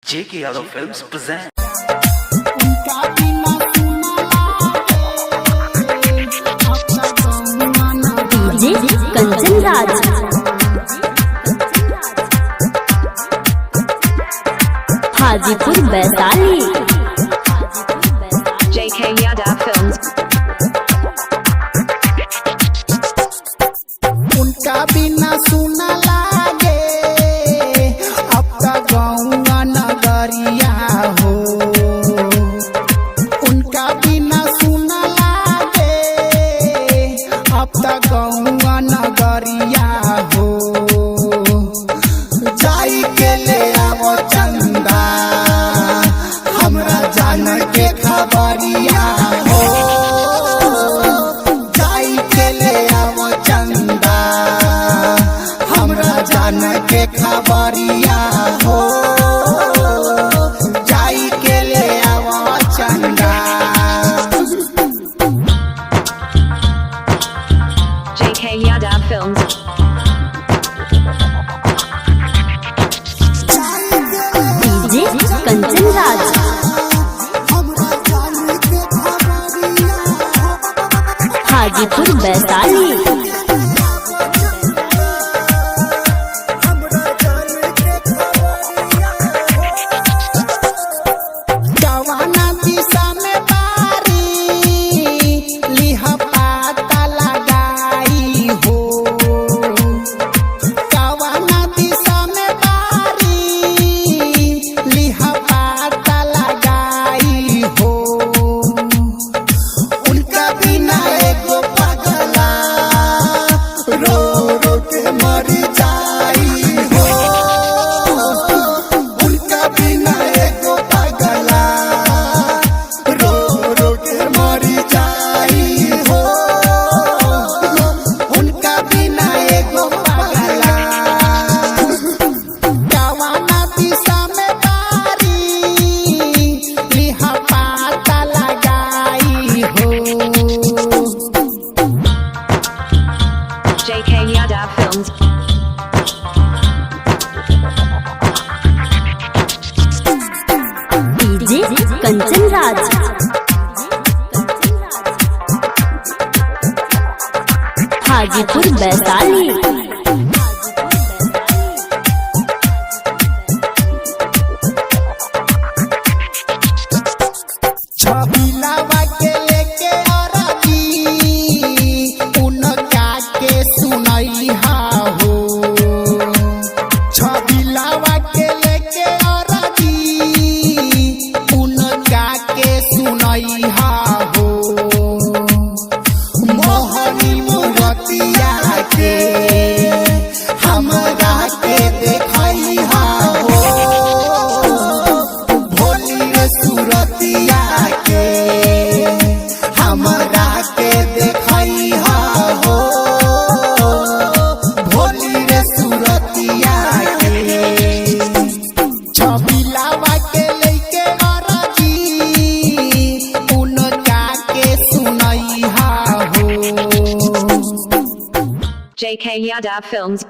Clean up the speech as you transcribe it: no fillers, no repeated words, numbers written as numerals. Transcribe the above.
JK Yadav Films present. DJ Kanchan Raj, Hajipur Vaishali. JK Yadav Films. उनका बिना सुना लागे अब तक गौआ नगरिया हो। उनका बिना सुना लागे अब तक गौआ नगरिया हो। जाई के ले आवो चंदा हमरा जान के खबरिया हो। जाई के ले आवो चंदा हमरा जान के खबरिया हो। जाई के ले आवो चंदा। JK Yadav Films. DJ Kanchan Raj, हमरा जान के खबरिया हो। हाजीपुर वैशाली। कवाना दिशा में बारी लिह पाता लगाई हो। कवाना दिशा में बारी लिह पाता लगाई हो। उनका बिना एगो पगला रो रो के मर जाई हो। उनका बिना एगो पगला रो रो के मर जाई हो। उनका बिना एगो पगला कवाना दिशा में बारी लिहा पाता लगाई हो। JK Yadav Films. DJ Kanchan Raj, Hajipur Vaishali. छबिलावा के लेके अरबी उनका के सुनैहा हो। छबिलावा के लेके अरबी उनका के सुनैहा हो। मोहनी मूर्तिया के हमरा के देखैहा हो। भोली रे सूरतिया के हमरा के देखैहा हो। भोली रे सूरतिया के छबिलावा के लेके अरजी उनका के सुनैहा हो। JK Yadav Films.